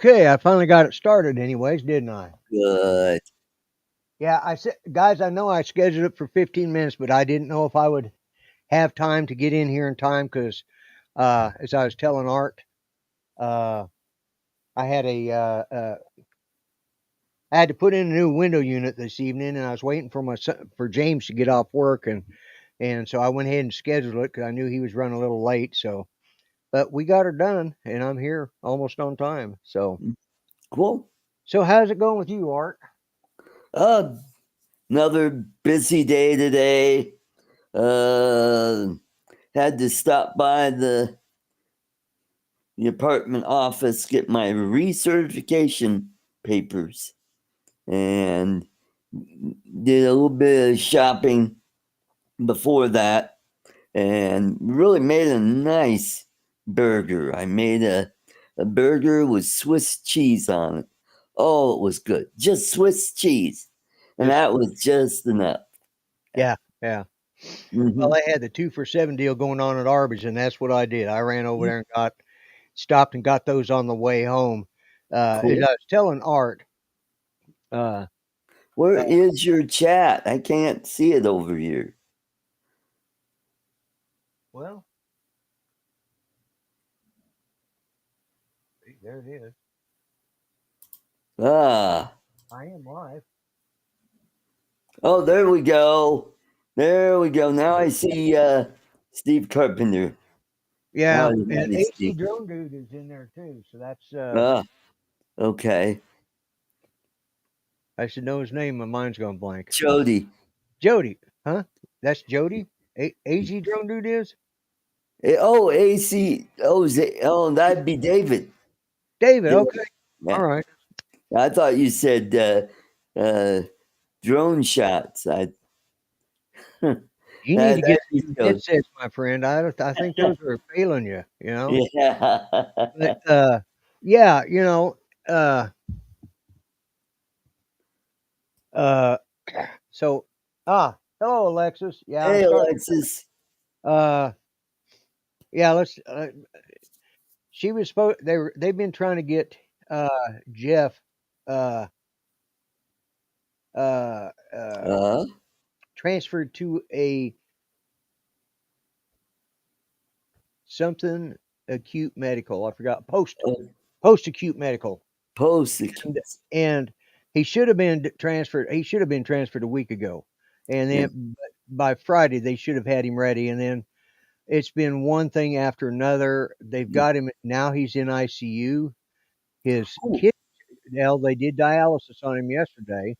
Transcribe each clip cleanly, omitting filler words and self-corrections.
Okay, I finally got it started anyways, didn't I? Good. Yeah, I said, guys, I know I scheduled it for 15 minutes, but I didn't know if I would have time to get in here in time because, as I was telling Art, uh, I had I had to put in a new window unit this evening, and I was waiting for for James to get off work, and so I went ahead and scheduled it because I knew he was running a little late. So, but we got her done, and I'm here almost on time. Cool. So how's it going with you, Art? Another busy day today. Had to stop by the apartment office, get my recertification papers, and did a little bit of shopping before that, and really made a nice burger. I made a burger with Swiss cheese on it. Oh, it was good. Just Swiss cheese. And that was just enough. Yeah, yeah. Mm-hmm. Well, they had the 2 for $7 deal going on at Arby's, and that's what I did. I ran over there and stopped and got those on the way home. Cool. As I was telling Art, where is your chat? I can't see it over here. Well, there it is. Ah. I am live. Oh, there we go. There we go. Now I see Steve Carpenter. Yeah, Oh, and AC AC Drone Dude is in there too. So that's okay. I should know his name. My mind's gone blank. Jody. Jody, huh? That's Jody. AZ Drone Dude is Oh, AC. Oh, that'd be David. David. Okay, Yeah. all right. I thought you said drone shots. You need to get some headsets, my friend. I think those are failing you. You know. Yeah. But yeah, you know. So hello, Alexis. Yeah. Hey, Alexis. Yeah. Let's. She was supposed. They've been trying to get Jeff. Transferred to a something acute medical. I forgot post acute medical. Post acute. And he should have been transferred. He should have been transferred a week ago, and then by Friday they should have had him ready. And then it's been one thing after another. They've got him now. He's in ICU. His kid. Well, they did dialysis on him yesterday,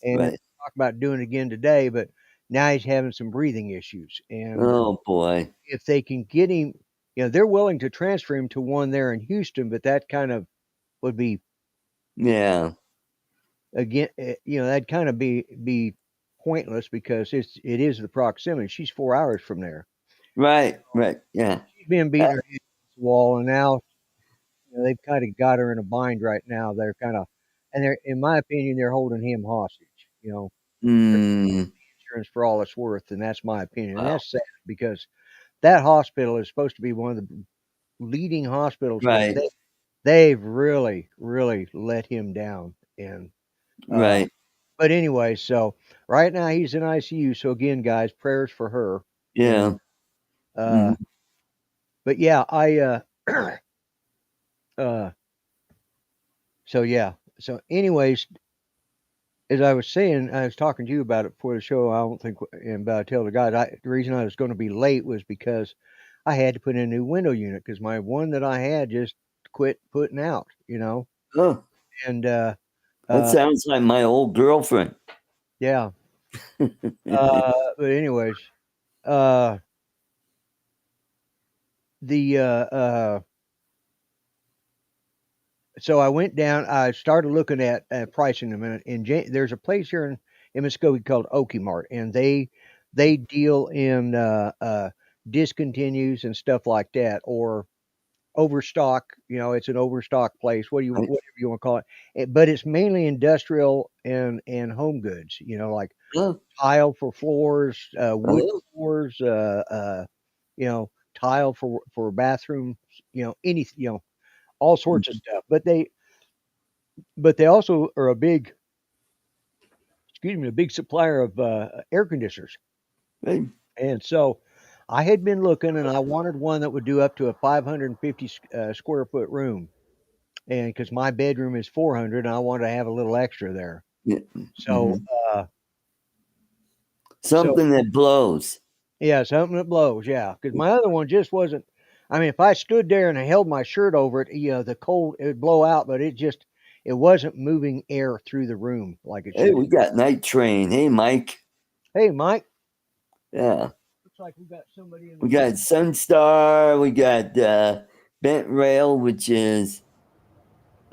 and talk about doing it again today. But now he's having some breathing issues. And oh boy, if they can get him, you know, they're willing to transfer him to one there in Houston, but that kind of would be, again, you know, that'd kind of be pointless because it is the proximity. She's 4 hours from there. Right. Yeah. She's been beating her head against the wall, and now they've kind of got her in a bind right now. They're kind of, and they're, in my opinion, they're holding him hostage. You know, insurance for all it's worth, and that's my opinion. And that's sad because that hospital is supposed to be one of the leading hospitals. Right. They've really, really let him down. And right. But anyway, so right now he's in ICU. So again, guys, prayers for her. Yeah. And, but yeah, so yeah. So anyways, as I was saying, I was talking to you about it before the show. I don't think, and I tell the guys, the reason I was going to be late was because I had to put in a new window unit because my one that I had just quit putting out, you know. Oh. And that sounds like my old girlfriend. Yeah. But anyways, so I went down. I started looking at pricing a minute. And there's a place here in Muskogee called Okie Mart, and they deal in discontinues and stuff like that, or overstock. You know, it's an overstock place. Whatever you want to call it. But it's mainly industrial and home goods. You know, like tile for floors, wood floors, you know, tile for bathrooms. You know, anything. You know, all sorts of stuff. But but they also are a big supplier of air conditioners. Right. And so I had been looking, and I wanted one that would do up to a 550 square foot room. And because my bedroom is 400, and I wanted to have a little extra there. Yeah. So, Something that blows. yeah, something that blows. Yeah, because my other one just wasn't. I mean, if I stood there and I held my shirt over it, the cold, it would blow out, but it wasn't moving air through the room like it Hey, should. we got Night Train. Hey, Mike. Hey, Mike. Yeah. Looks like we got somebody in the We got Sunstar. We got Bent Rail, which is,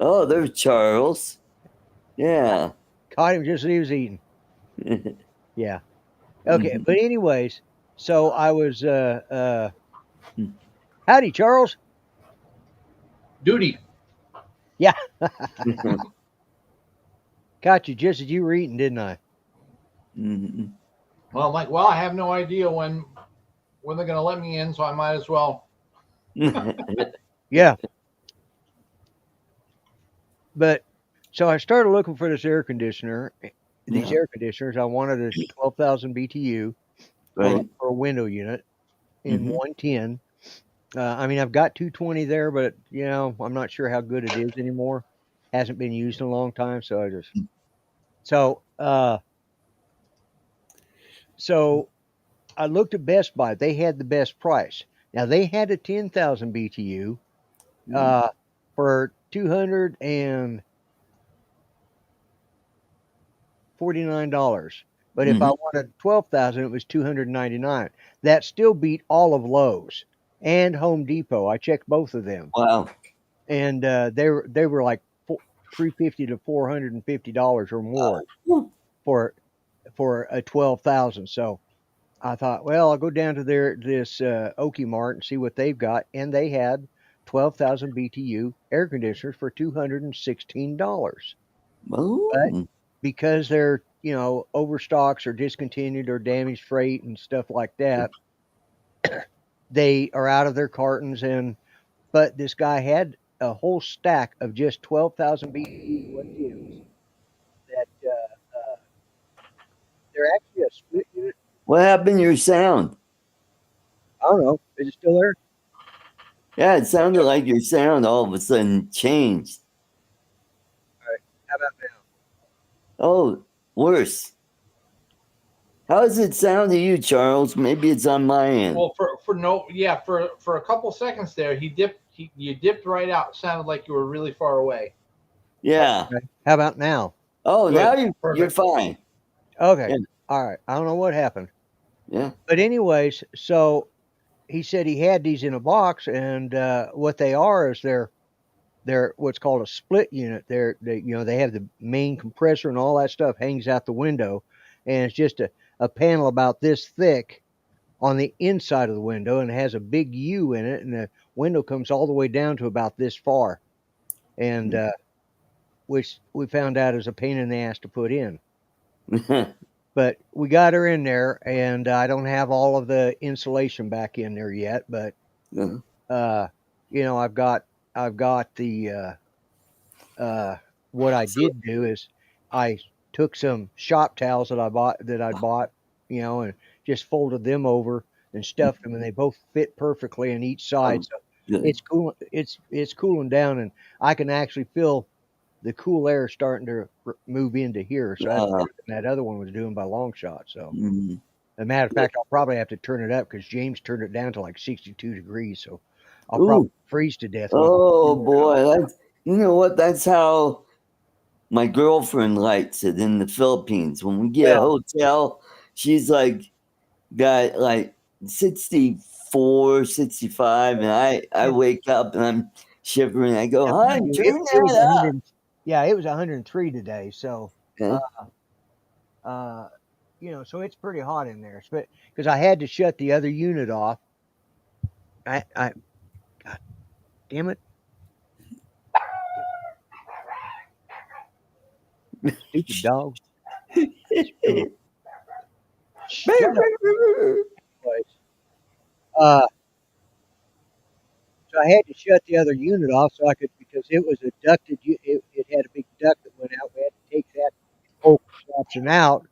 oh, there's Charles. Yeah. Caught him just as he was eating. Yeah. Okay. Mhm. But anyways, so I was howdy, Charles. Duty. Yeah. Caught you just as you were eating, didn't I? Mhm. Well, I'm like, well, I have no idea when they're going to let me in, so I might as well. Yeah. But so I started looking for this air conditioner. These Yeah. air conditioners, I wanted a 12,000 BTU Right. for a window unit in Mhm. 110. I mean, I've got 220 there, but I'm not sure how good it is anymore. Hasn't been used in a long time, so I just so I looked at Best Buy. They had the best price. Now they had a 10,000 BTU for $249. But if I Mhm. wanted 12,000, it was $299. That still beat all of Lowe's and Home Depot. I checked both of them, Wow. and they were like $350 to $450 or more for a 12,000. So I thought, well, I'll go down to this Okie Mart and see what they've got, and they had 12,000 BTU air conditioners for $216. But Oh. because they're overstocks or discontinued or damaged freight and stuff like that, they are out of their cartons. But this guy had a whole stack of just 12,000 BTU 110s that they're actually a split unit. What happened to your sound? I don't know. Is it still there? Yeah, it sounded like your sound all of a sudden changed. All right. How about now? Oh, worse. How does it sound to you, Charles? Maybe it's on my end. Well, for a couple seconds there, you dipped right out. It sounded like you were really far away. Yeah. Okay. How about now? Oh, Good. now you're Perfect. fine. Okay. Yeah. All right. I don't know what happened. Yeah. But anyways, so he said he had these in a box, and what they are is they're what's called a split unit. They have the main compressor and all that stuff hangs out the window, and it's just a panel about this thick on the inside of the window, and it has a big U in it, and the window comes all the way down to about this far, and which we found out is a pain in the ass to put in. But we got her in there, and I don't have all of the insulation back in there yet. But I've got the what I did do is I took some shop towels that I'd bought, and just folded them over and stuffed them, and they both fit perfectly on each side. So Good. it's cool. It's cooling down, and I can actually feel the cool air starting to move into here. So that's better than that other one was doing by long shot. So, Mhm. as a matter of fact, I'll probably have to turn it up because James turned it down to like 62 degrees. So I'll probably Ooh. freeze to death. Oh boy, you know what? That's how my girlfriend likes it in the Philippines. When we get a Well, hotel, she's like got like 64, 65, and I wake up and I'm shivering. I go, now, "Hon, mind you, turn it was that up." 100. Yeah, it was 103 today. So, Yeah. uh, uh, so it's pretty hot in there. Because I had to shut the other unit off. God damn it, stupid dog. Shut up, place. Uh, So I had to shut the other unit off so I could, because it was a ducted. It had a big duct that went out. We had to take that whole contraption out,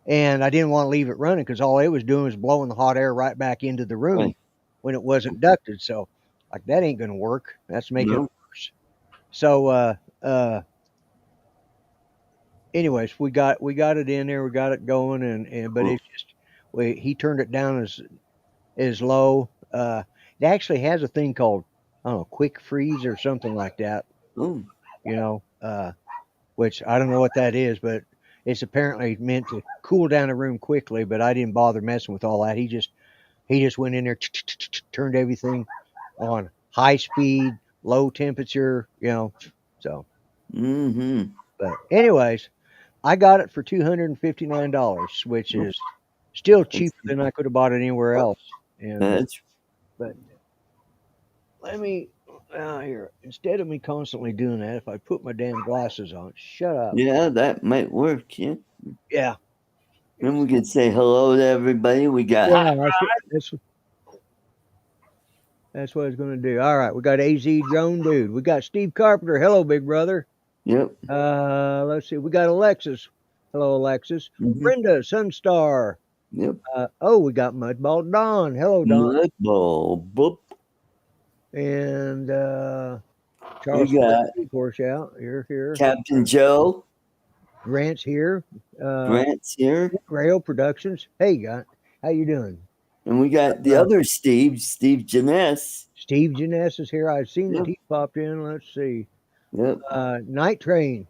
and I didn't want to leave it running because all it was doing was blowing the hot air right back into the room Right. when it wasn't ducted. So like that ain't gonna work. That's making it No. worse. So anyways, we got it in there. We got it going, and but Cool. it's just he turned it down as low. It actually has a thing called, I don't know, quick freeze or something like that. Oh. You know, which I don't know what that is, but it's apparently meant to cool down a room quickly. But I didn't bother messing with all that. He just went in there, turned everything on high speed, low temperature. So. Mm-hmm. But anyways, I got it for $259, which is still cheaper than I could have bought it anywhere else. And That's but let me here, instead of me constantly doing that, if I put my damn glasses on, shut up. yeah, that might work. Yeah. Yeah. Then we could say hello to everybody. We got Yeah, that's what I was going to do. All right, we got AZ Drone Dude. We got Steve Carpenter. Hello, big brother. Yep. Let's see. We got Alexis. Hello, Alexis. Mhm. Brenda Sunstar. Yep. We got Mudball Don. Hello, Don. Mudball. Boop. And Charles We got Horse out here. Captain Joe. Grant's here. Grant's here. Grail Productions. Hey, guy, how you doing? And we got the other Steve Janess. Steve Janess is here. I've seen Yep. that he popped in. Let's see. Yep. Night Train.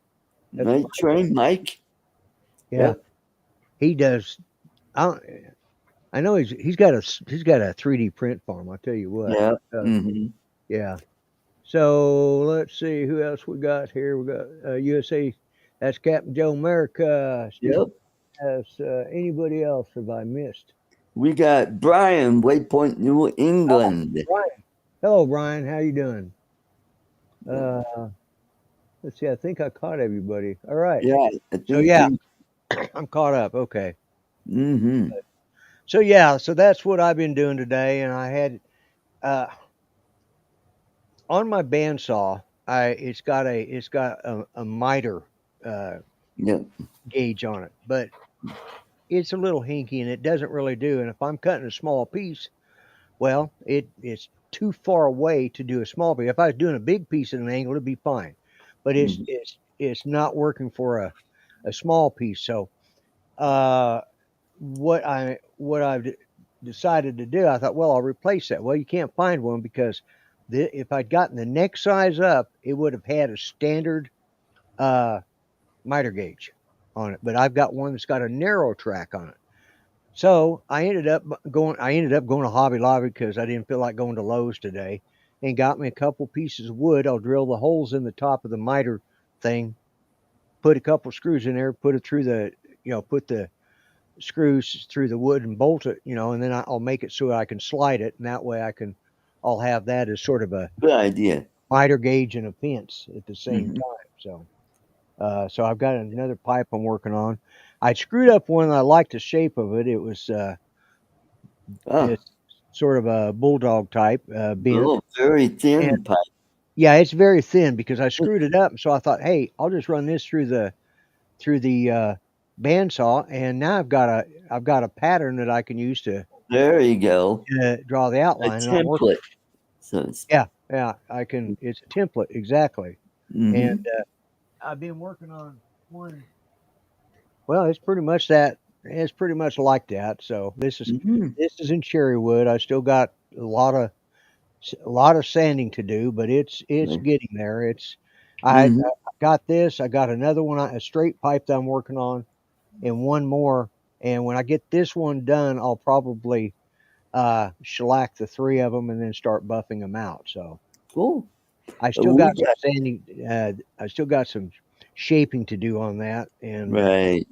That's Night Train, Mike. Yeah, Yep. he does. I know he's got a 3D print farm. I'll tell you what. Yeah. Mm-hmm. Yeah. So let's see who else we got here. We got USA. That's Captain Joe America. Yep. Has anybody else have I missed? We got Bryan, Waypoint, New England. Bryan. Hello, Bryan. How you doing? Let's see. I think I caught everybody. All right. Yeah. So yeah, I'm caught up. Okay. Mm-hmm. So yeah, so that's what I've been doing today, and I had on my bandsaw. It's got a miter Yep. gauge on it, but it's a little hinky and it doesn't really do. And if I'm cutting a small piece, well, it's too far away to do a small piece. If I was doing a big piece at an angle, it'd be fine, but it's not working for a small piece. So what I've decided to do, I thought, well, I'll replace that. Well, you can't find one because if I'd gotten the next size up, it would have had a standard miter gauge on it, but I've got one that's got a narrow track on it. So I ended up going to Hobby Lobby because I didn't feel like going to Lowe's today, and got me a couple pieces of wood. I'll drill the holes in the top of the miter thing, put a couple screws in there, put it through put the screws through the wood and bolt it, and then I'll make it so I can slide it, and that way I'll have that as sort of a good idea. Miter gauge and a fence at the same time. So I've got another pipe I'm working on. I screwed up one. I liked the shape of it. It was it's sort of a bulldog type bent. Oh, very thin pipe. Yeah, it's very thin because I screwed it up. So I thought, hey, I'll just run this through the bandsaw, and now I've got a pattern that I can use to. There you go. Draw the outline. A template. So yeah, I can. It's a template exactly, and I've been working on one. Well, it's pretty much that. It's pretty much like that. So this is in cherry wood. I still got a lot of sanding to do, but it's getting there. I got this. I got another one, a straight pipe that I'm working on, and one more. And when I get this one done, I'll probably shellac the three of them and then start buffing them out. So cool. I still got some sanding. I still got some shaping to do on that, and right.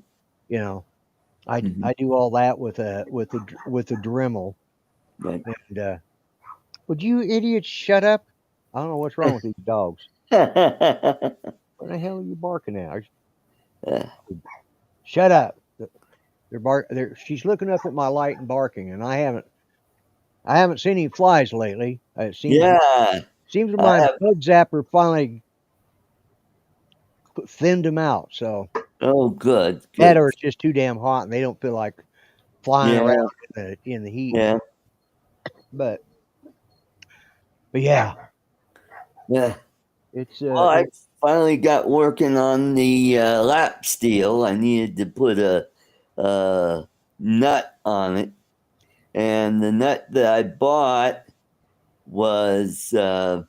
I do all that with a Dremel. Right. And would you idiots shut up? I don't know what's wrong with these dogs. What the hell are you barking at? Shut up! She's looking up at my light and barking, and I haven't. I haven't seen any flies lately. It Yeah. seems I my have. bug zapper finally thinned them out. So Oh, good. that, Good. or it's just too damn hot and they don't feel like flying Yeah. around in the heat. Yeah. But yeah, Yeah. it's Well, I finally got working on the lap steel. I needed to put a nut on it, and the nut that I bought was the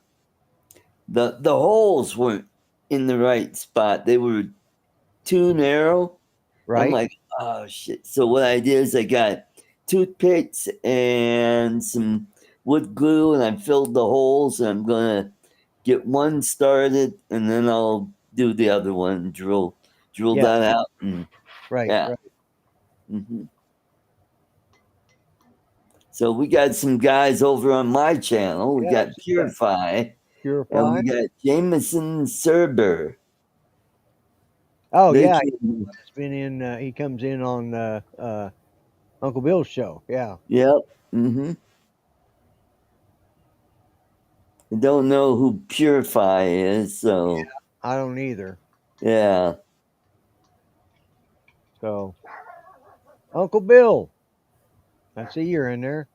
holes weren't in the right spot. They were too narrow. I'm right. like, oh shit. So what I did is I got toothpicks and some wood glue, and I filled the holes. And I'm gonna get one started, and then I'll do the other one. Drill Yeah, that out, and right, yeah. right. hmm So we got some guys over on my channel. We Yeah, I got see that. Purify, and Purify. we got Jameson Serber. Oh They yeah, came. he's been in. He comes in on Uncle Bill's show. Yeah. Yep. I don't know who Purify is, so I don't either. yeah. So Uncle Bill, I see you're in there.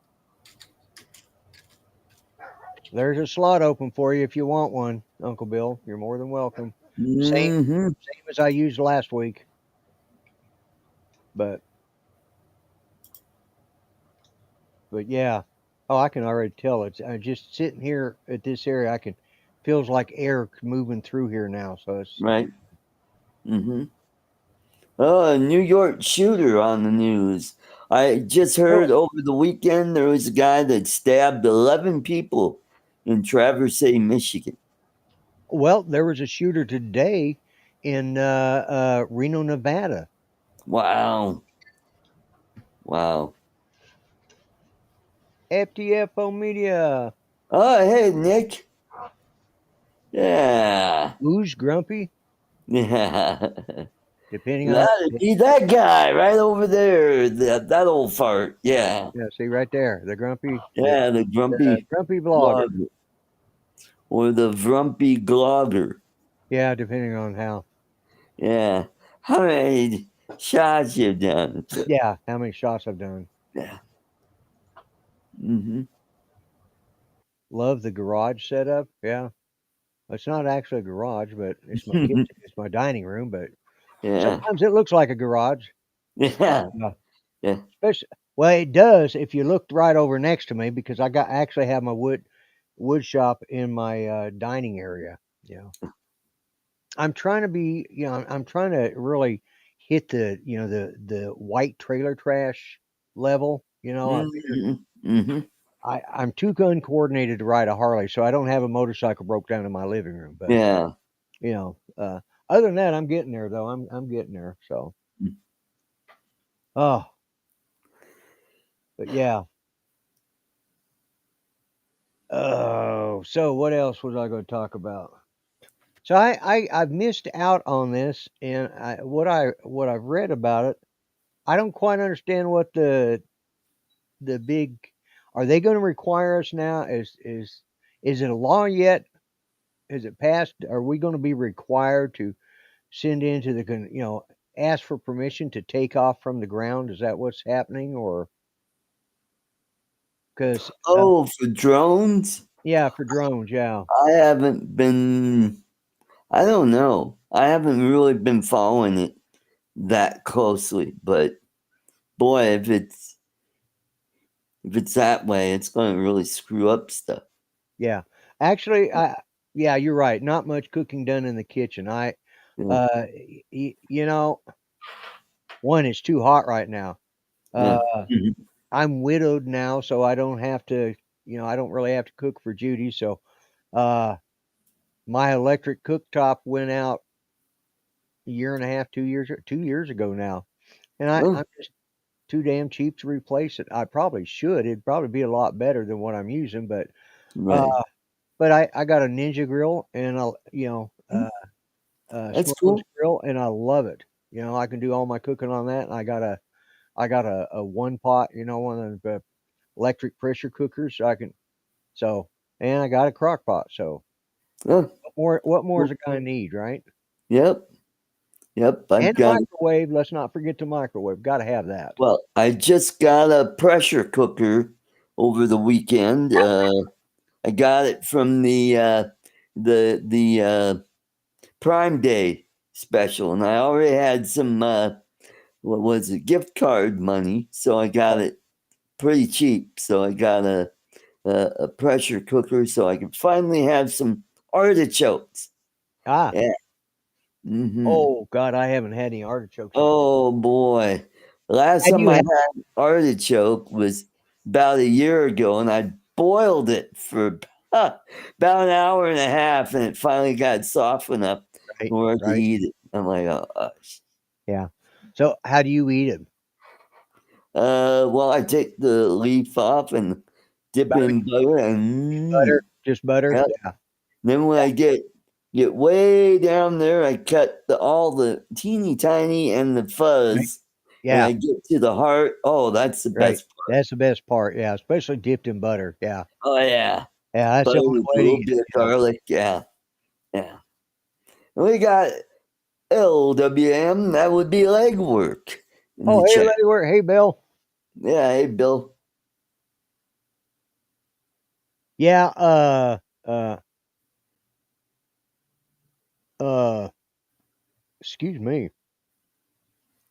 There's a slot open for you if you want one, Uncle Bill. You're more than welcome. Same hmm as I used last week. But yeah. Oh, I can already tell it's just sitting here at this area. I can feels like air moving through here now. So it's Right. hmm Oh, a New York shooter on the news. I just really heard over the weekend there was a guy that stabbed 11 people in Traverse City, Michigan. well. There was a shooter today in Reno, Nevada. Wow. Wow. FTFO Media. Oh, hey, Nick. Yeah. Who's grumpy? Yeah. Depending on That'd be that guy right over there. That old fart. Yeah. yeah. See right there, the grumpy, Yeah, the the grumpy grumpy blogger. blogger. Or the grumpy glogger. Yeah, depending on how. Yeah. How many shots you done? Yeah, how many shots I've done. Yeah. hmm Love the garage setup. Yeah, it's not actually a garage, but it's my kitchen. It's my dining room, but yeah. sometimes it looks like a garage. Yeah. Uh, Yeah. especially, well, it does if you looked right over next to me because I actually have my wood shop in my dining area. Yeah, I'm trying to be. I'm trying to really hit the white trailer trash level. I figured hmm I'm too uncoordinated to ride a Harley, so I don't have a motorcycle broke down in my living room. But Yeah. you know, uh, other than that, I'm getting there though. I'm getting there. So, oh, but yeah. Oh, so what else was I going to talk about? So I've missed out on this, and what I've read about it, I don't quite understand what the big. Are they going to require us now? Is it a law yet? Is it passed? Are we going to be required to send into ask for permission to take off from the ground? Is that what's happening, or because Oh, for drones? yeah, for drones, yeah, I haven't been, I don't know. I haven't really been following it that closely, but boy, if it's that way, it's going to really screw up stuff. yeah. Actually, yeah, you're right. Not much cooking done in the kitchen. Yeah. You know, one, it's too hot right now. Yeah. Uh, Mhm. I'm widowed now, so I don't have to. I don't really have to cook for Judy. So, uh, my electric cooktop went out a year and a half, 2 years ago now, and Oh, I'm just too damn cheap to replace it. I probably should. It'd probably be a lot better than what I'm using, but right. uh, I got a Ninja grill and That's smokeless cool. grill, and I love it. I can do all my cooking on that. And I got a one pot, one of the electric pressure cookers, so I can. So, and I got a crock pot. So, Oh, what more does a guy need, right? yep. Yep. I've And the got. microwave. Let's not forget the microwave. Got to have that. Well, I just got a pressure cooker over the weekend. I got it from the Prime Day special, and I already had some what was it, gift card money, so I got it pretty cheap. So I got a pressure cooker, so I can finally have some artichokes. Ah. Yeah. Mm-hmm. Oh God, I haven't had any artichokes. Oh boy, last Have time you I had? had artichoke was about a year ago, and I boiled it for about an hour and a half, and it finally got soft enough Right. where I could Right. eat it. I'm like, Yeah. So how do you eat it? well, I take the leaf off and dip it Butter. in butter, and Just butter. yep. Yeah. Then when I get way down there, I cut all the teeny tiny and the Right. fuzz, and Yeah. I get to the heart. Oh, that's the Right. best part. That's the best part. Yeah, especially dipped in butter. Yeah. Oh yeah, Yeah, that's the butter only with a way to little eat bit it. of garlic. Yeah, yeah. And we got LWM. That would be legwork in Oh, the hey, chat. Lady, hey, Bill. Yeah, hey Bill. Yeah. Uh. Excuse me.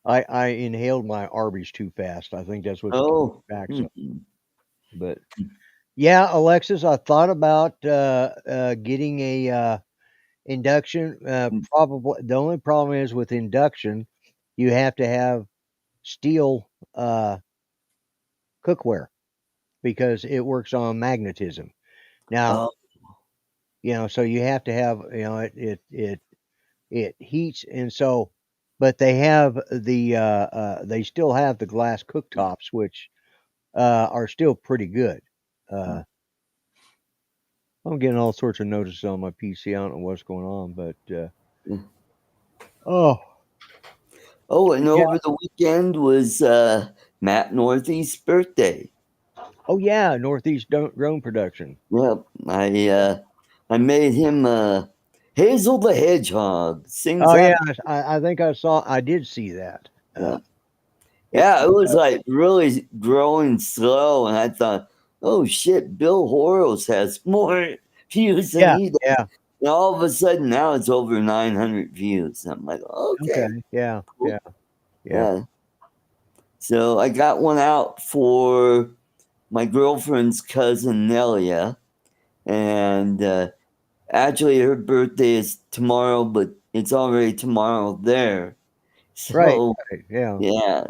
I inhaled my Arby's too fast. I think that's what's Oh, back. So, mhm. but yeah, Alexis, I thought about getting a induction. Probably the only problem is with induction, you have to have steel cookware because it works on magnetism. Now, Oh, so you have to have, it heats, and so, but they have they still have the glass cooktops, which are still pretty good. Uh, I'm getting all sorts of notices on my PC. I don't know what's going on, but mm. oh Oh, and yeah, over the weekend was Matt Northeast's birthday. oh yeah, Northeast Drone Production. Yep, I made him Hazel the Hedgehog. Sings Oh yeah, happy. I think I did see that. Yeah. It, Yeah, it was like really growing slow, and I thought, oh shit, Bill Horos has more views than yeah, he does. yeah, And all of a sudden now it's over 900 views. I'm like, okay, okay, yeah, cool. yeah. Yeah. So I got one out for my girlfriend's cousin Nelia, and actually her birthday is tomorrow, but it's already tomorrow there. Right, So yeah. yeah,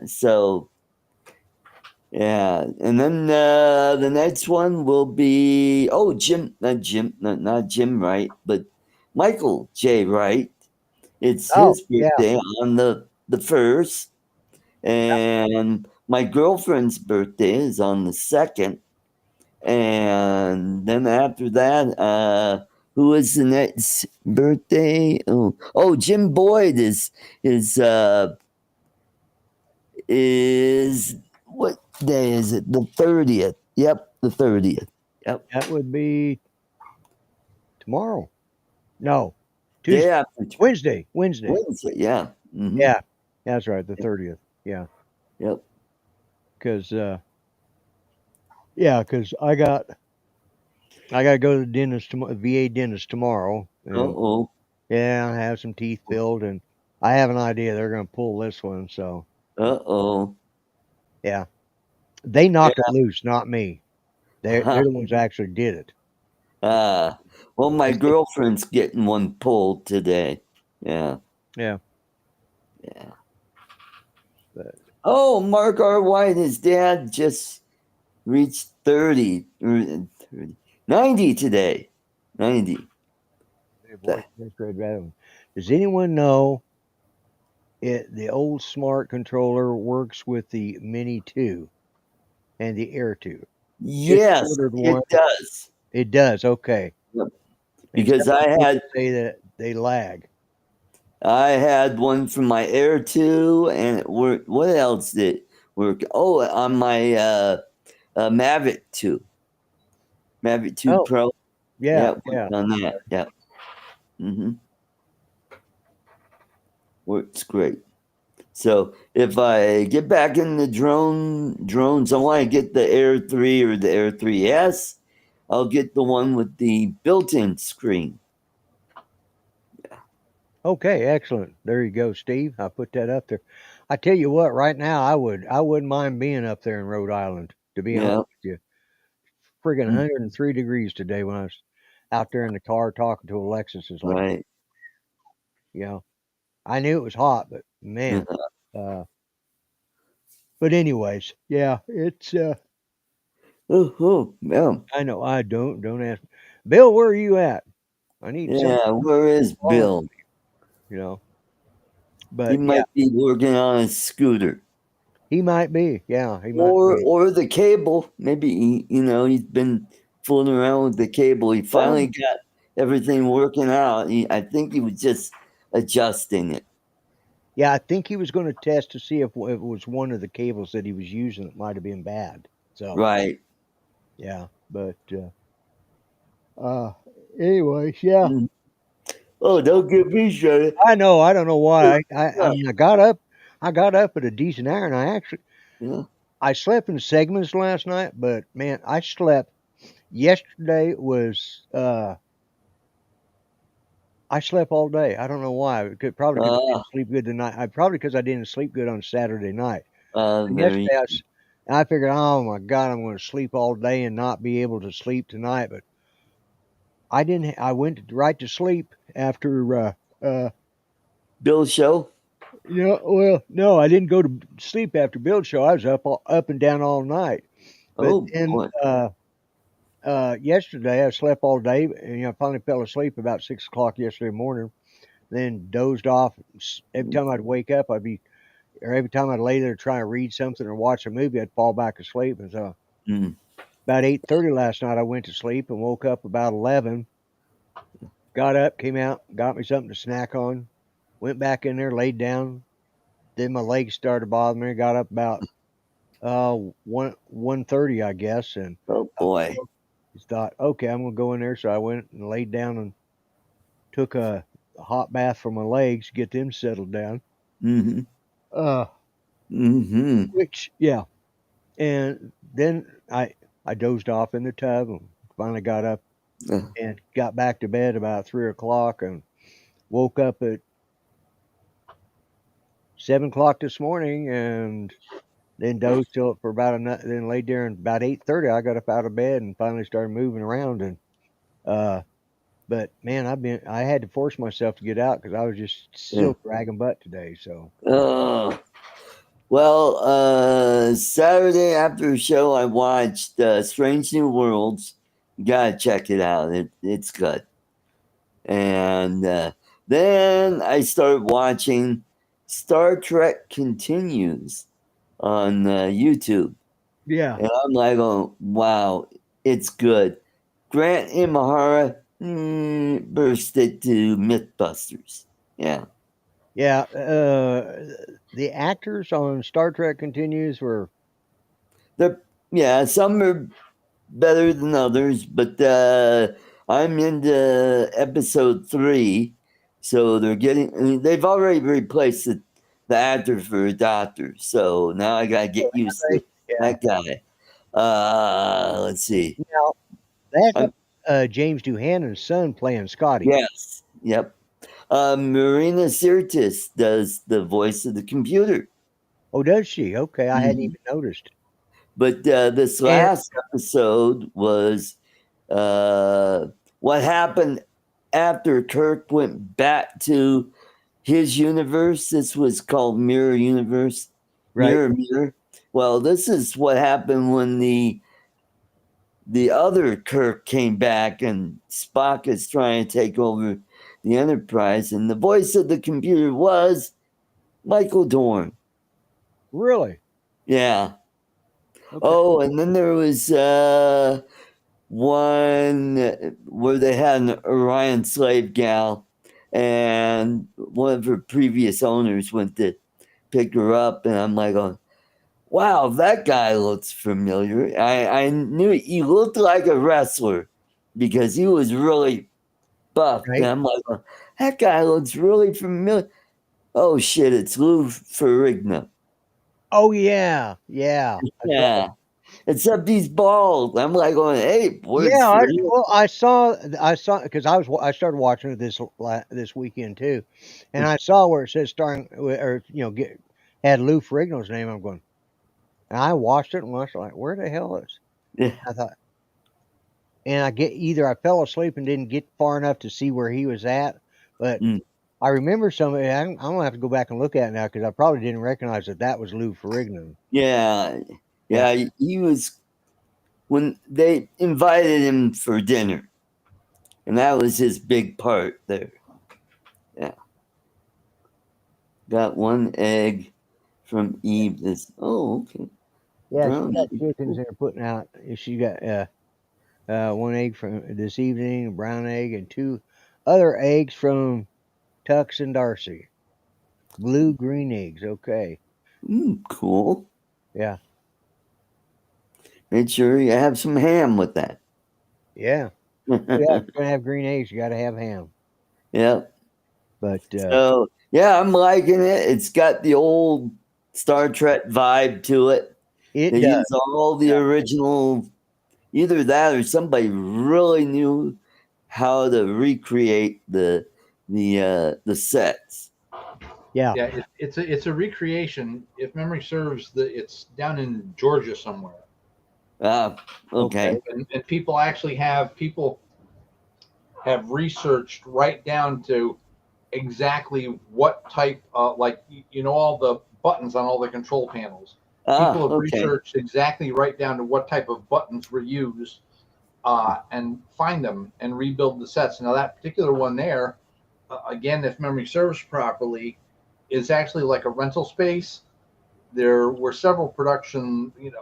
yeah, and then the next one will be not Jim Wright, but Michael J. Wright. It's Oh, his yeah, birthday on the first, and my girlfriend's birthday is on the second, and then after that, who is the next birthday? Oh, Jim Boyd is what day is it? The 30th. Yep, the 30th. Yep. that would be tomorrow. No, Day Tuesday, after Wednesday. Wednesday. Yeah. Mm-hmm. Yeah, that's right, the 30th. Yeah, Yep. because because I got to go to the dentist tomorrow, VA dentist tomorrow, and Uh-oh. yeah, I have some teeth filled, and I have an idea they're going to pull this one. So Uh-oh. yeah, they Yeah. knocked it loose, not me. They're the ones that actually did it. Well, my I said, girlfriend's getting one pulled today. Yeah. yeah, Yeah. but Oh, Mark R. White, his dad just reached 30, 90 today. 90. does anyone know the old smart controller works with the Mini 2 and the Air 2? Just Yes, ordered it one. does. It does. Okay. Yep. And Because several people say that they lag. I had one from my Air 2, and it worked. What else did it work? Oh, on my Mavic 2. Mavic 2 Oh, Pro. yeah. Worked on that. Yeah. Mm-hmm. Works great. So if I get back in the drones, I want to get the Air 3 or the Air 3S. I'll get the one with the built-in screen. Okay, excellent. There you go, Steve. I put that up there. I tell you what, right now I wouldn't mind being up there in Rhode Island, to be honest with you. Friggin' 103 degrees today when I was out there in the car talking to Alexis. Is like, Right. you know, I knew it was hot, but man. But anyways, yeah, it's Yeah. I know I don't ask. Bill, where are you at? I need some, Yeah. Where is Bill? you know. He But yeah, might be working on a scooter. he might be. Yeah, he might be. Or the cable. Maybe he's been fooling around with the cable. He finally got everything working out. I think he was just adjusting it. Yeah, I think he was going to test to see if it was one of the cables that he was using that might have been bad. So Right. yeah, but anyways, yeah. Mm. Oh, don't get me started. I know. I don't know why. I Yeah. mean, I got up at a decent hour, and Yeah. I slept in segments last night, but man, I slept. Yesterday was I slept all day. I don't know why. Probably because I didn't sleep good tonight. Probably because I didn't sleep good on Saturday night. Very. Yesterday, I figured, oh my God, I'm going to sleep all day and not be able to sleep tonight. But I didn't. I went right to sleep after. Bill's show. Well, no, I didn't go to sleep after Bill's show. I was up and down all night. But Oh, then boy. yesterday, I slept all day, and I finally fell asleep about 6 o'clock yesterday morning. Then dozed off. Every time I'd wake up, every time I'd lay there trying to read something or watch a movie, I'd fall back asleep. And so about 8:30 last night, I went to sleep and woke up about 11. Got up, came out, got me something to snack on, went back in there, laid down. Then my legs started bothering me. Got up about 1:30, I guess, and Oh, boy. just thought, okay, I'm gonna go in there. So I went and laid down and took a hot bath for my legs, get them settled down. Mm-hmm. Mm-hmm. Which, yeah. And then I dozed off in the tub and finally got up and got back to bed about 3 o'clock and woke up at 7 o'clock this morning and then dozed till for about then laid there and about 8:30 I got up out of bed and finally started moving around and but man I had to force myself to get out because I was just still dragging butt today. So well, Saturday after the show, I watched Strange New Worlds. You gotta check it out. It's good. And then I started watching Star Trek Continues on YouTube. yeah. And I'm like, oh, wow, it's good. Grant Imahara burst it to Mythbusters. Yeah. Yeah, the actors on Star Trek Continues were some are better than others, but I'm into episode 3, so they've already replaced the actor for a doctor, so now I gotta get used to that guy. Let's see. Now that's James Duhannon's son playing Scotty. Yes. Yep. Marina Sirtis does the voice of the computer. Oh, does she? Okay, I hadn't even noticed. But this last episode was what happened after Kirk went back to his universe. This was called Mirror Universe. Right. Mirror. Well, this is what happened when the other Kirk came back and Spock is trying to take over the Enterprise, and the voice of the computer was Michael Dorn. Really? Yeah. Okay. Oh, and then there was one where they had an Orion slave gal, and one of her previous owners went to pick her up, and I'm like, wow, that guy looks familiar. I knew he looked like a wrestler because he was really buff. Right? And I'm like, that guy looks really familiar. Oh shit, it's Lou Ferrigno. Oh yeah, yeah. That's right. Yeah. Except he's bald. I'm like going, hey, where's Yeah, Ferrigno? well, I saw because I started watching it this weekend too, and I saw where it says starring or had Lou Ferrigno's name. I'm going, and I watched it and watched it like, where the hell is? Yeah. I thought, and I fell asleep and didn't get far enough to see where he was at, but Mm. I remember some. I'm gonna have to go back and look at it now because I probably didn't recognize that was Lou Ferrigno. Yeah. Yeah. Yeah. He was when they invited him for dinner. And that was his big part there. Yeah. Got one egg from Eve. Okay. Yeah, she Brown got egg. chickens there putting out. She got one egg from this evening, a brown egg, and two other eggs from Tux and Darcy. Blue green eggs. Okay. Cool. Yeah. Make sure you have some ham with that. Yeah. Yeah. If you're gonna have green eggs, you got to have ham. Yeah. But So yeah, I'm liking it. It's got the old Star Trek vibe to it. it They does. use all the original, either that or somebody really knew how to recreate the sets. Yeah. Yeah, it's a recreation. If memory serves, it's down in Georgia somewhere. Okay. And people have researched right down to exactly what type, like all the buttons on all the control panels. People have Okay. researched exactly right down to what type of buttons were used, and find them and rebuild the sets. Now that particular one there, again, if memory serves properly, is actually like a rental space. There were several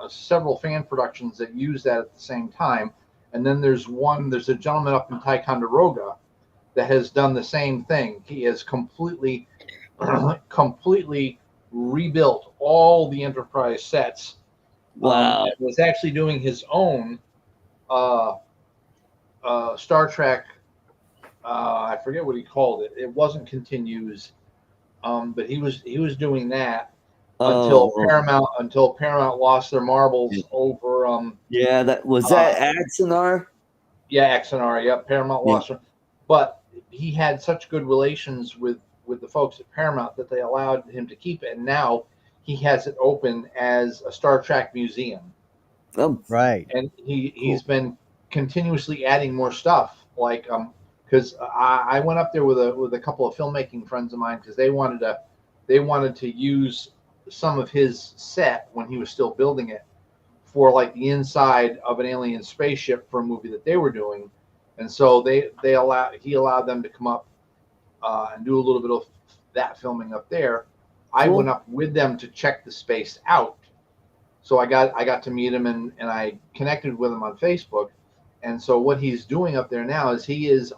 several fan productions that use that at the same time. And then there's a gentleman up in Ticonderoga that has done the same thing. He has completely rebuilt all the Enterprise sets. Wow. And was actually doing his own Star Trek. I forget what he called it. It wasn't Continues, but he was doing that until Oh, Paramount lost their marbles over yeah. That was that Axonar. XNR. Yep, Paramount Yeah. lost them, but he had such good relations with the folks at Paramount that they allowed him to keep it, and now he has it open as a Star Trek museum. Oh, Right. And he's been continuously adding more stuff, like because I went up there with a couple of filmmaking friends of mine because they wanted to use some of his set when he was still building it for like the inside of an alien spaceship for a movie that they were doing, and so he allowed them to come up and do a little bit of that filming up there. I Cool. went up with them to check the space out, so I got to meet him and I connected with him on Facebook. And so what he's doing up there now is he has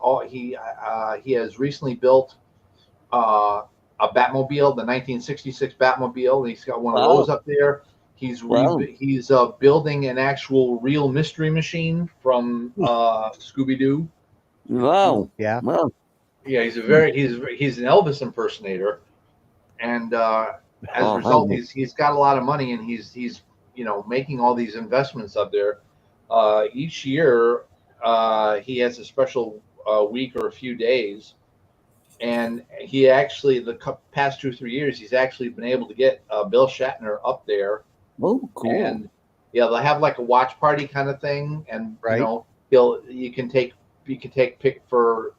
recently built a Batmobile, the 1966 Batmobile. He's got one of those up there. He's building an actual real mystery machine from Scooby-Doo. Wow. Yeah. Wow. Yeah, he's an Elvis impersonator, and as a result, he's got a lot of money, and he's making all these investments up there. Each year, he has a special week or a few days, and he actually the past 2 or 3 years he's actually been able to get Bill Shatner up there. Oh, cool. And yeah, they'll have like a watch party kind of thing, and Right. you can take pick for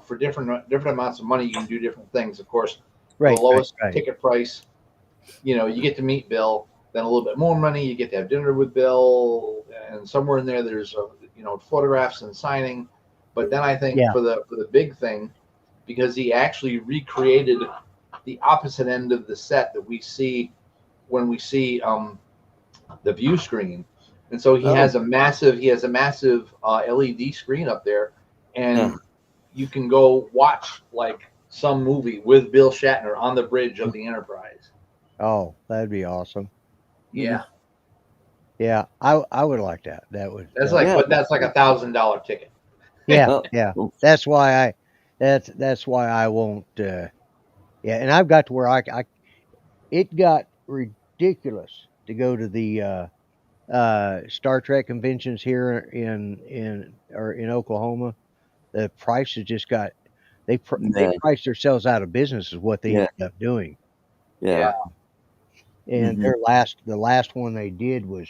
for different amounts of money. You can do different things. Of course, Right. the lowest Right. ticket price, you get to meet Bill. Then a little bit more money, you get to have dinner with Bill, and somewhere in there, there's photographs and signing. But then I think Yeah. for the big thing, because he actually recreated the opposite end of the set that we see when we see the view screen, and so he has a massive LED screen up there, and you can go watch like some movie with Bill Shatner on the bridge of the Enterprise. Oh, that'd be awesome. Yeah, Yeah, I would like that. That would that's that would, like, Yeah. but that's like $1,000 ticket. yeah, Oh, yeah. oh, That's why I won't. Yeah, and I've got to where I it got ridiculous to go to the Star Trek conventions here in Oklahoma. The prices just got they yeah, priced themselves out of business is what they yeah, ended up doing. yeah. Yeah. And Hmm. the last one they did was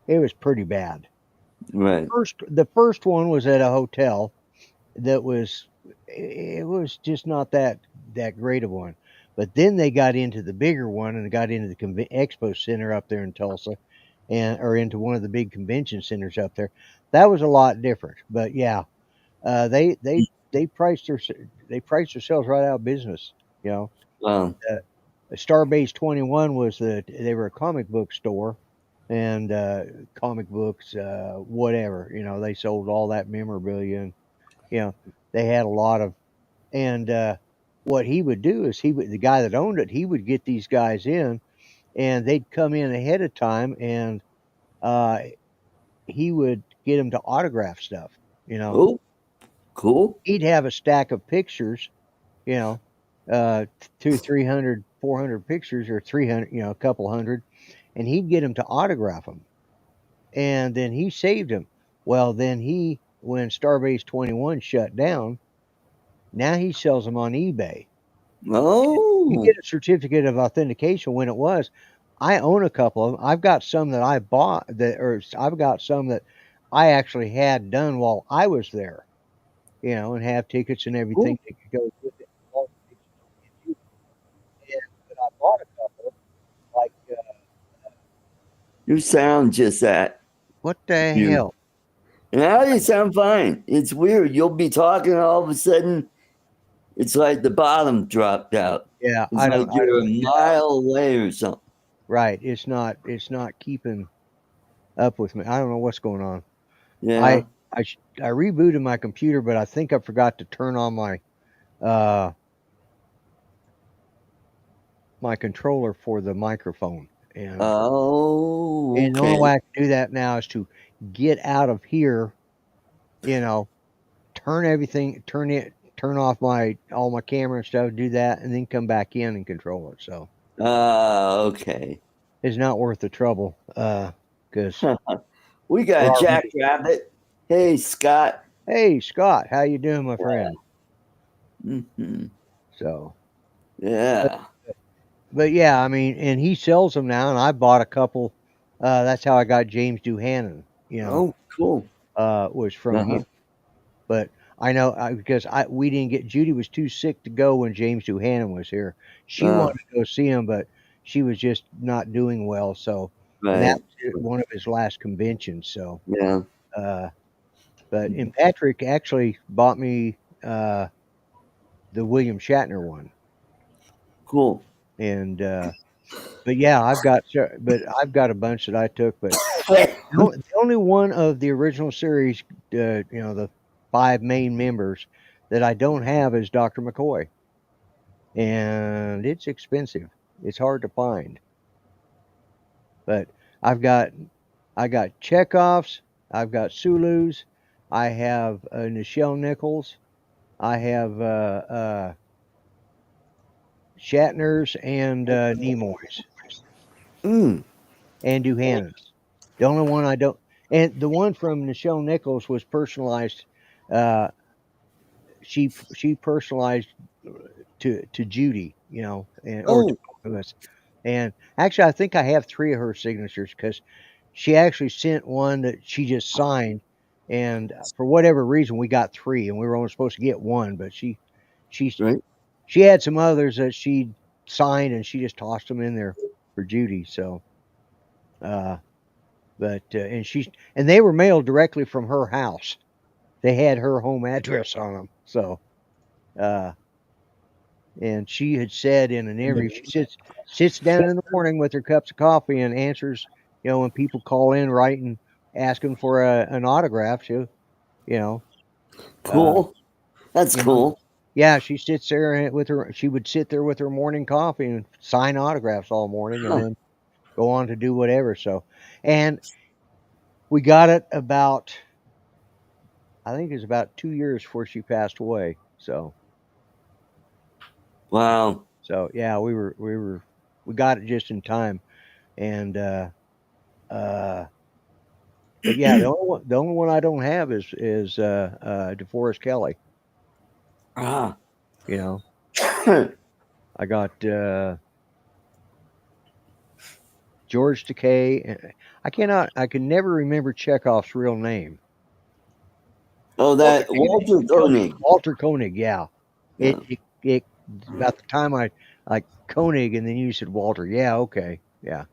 it was pretty bad. Right. The first one was at a hotel that was it was just not that great of one. But then they got into the bigger one and got into the expo center up there in Tulsa, and or into one of the big convention centers up there. That was a lot different. But yeah, they they priced themselves right out of business. You know, Wow. uh, Starbase 21 was they were a comic book store, and comic books, whatever. You know, they sold all that memorabilia, and you know they had a lot of. And what he would do is the guy that owned it, he would get these guys in, and they'd come in ahead of time, and uh, he would get them to autograph stuff. You know, Oh, cool. he'd have a stack of pictures. You know, uh, 300, 400 pictures, or 300. You know, a couple hundred, and he'd get them to autograph them, and then he saved them. Well, then when Starbase 21 shut down, now he sells them on eBay. You Oh, get a certificate of authentication when it was. I own a couple of them. I've got some that I bought or I've got some that I actually had done while I was there, you know, and have tickets and cool. everything that could go with it. But I bought a couple, like, You sound just that. what the You. hell? Now you sound fine. It's weird. You'll be talking, and all of a sudden, it's like the bottom dropped out. Yeah, It's like I you're don't a do that. mile away or something. Right. It's not keeping up with me. I don't know what's going on. Yeah. I rebooted my computer, but I think I forgot to turn on uh my controller for the microphone. Oh, And the only okay. way I can do that now is to get out of here, you know, turn off all my camera and stuff, do that, and then come back in and control it. So Okay. it's not worth the trouble, because We got we're a already. jackrabbit. Hey, Scott. Hey, Scott, how you doing, my friend? Hmm. So, but, Yeah. but yeah, I mean, and he sells them now, and I bought a couple. That's how I got James Duhannon. You know, Oh, cool. was from him. Uh-huh. But I know because we didn't get Judy was too sick to go when James Duhannon was here. She Uh, wanted to go see him, but she was just not doing well. So, and that right. was one of his last conventions. So, Yeah. uh, and Patrick actually bought me the William Shatner one, Cool. and but yeah, I've got a bunch that I took, but the only one of the original series, you know, the 5 main members that I don't have is Dr. McCoy. And it's expensive. It's hard to find. But I've got I got Chekhovs, I've got Sulus, I have Nichelle Nichols, I have Shatners and Nimoys Mm. and Duhannons. The only one I don't, and the one from Nichelle Nichols was personalized. Uh, she personalized to Judy, you know, or to Oh, both of us. And actually, I think I have 3 of her signatures because she actually sent one that she just signed, and for whatever reason, we got 3, and we were only supposed to get 1. But she right. she had some others that she signed, and she just tossed them in there for Judy. So, uh, and they were mailed directly from her house. They had her home address on them. So, uh, and she had said in an interview, she sits down in the morning with her cups of coffee and answers, you know, when people call in writing, asking for an autograph. She, you know, uh, Cool. That's you know, cool. yeah, she sits there with her. She would sit there with her morning coffee and sign autographs all morning, and Huh. then go on to do whatever. So, and we got it about, I think it was about 2 years before she passed away. So Wow. yeah, we got it just in time. And but yeah, the only one I don't have is DeForest Kelley. Ah. You know, I got George Takei. I can never remember Chekhov's real name. Oh, that Walter Koenig. Walter Koenig, yeah. Yeah. It about the time I like Koenig, and then you said Walter. Yeah, okay, yeah.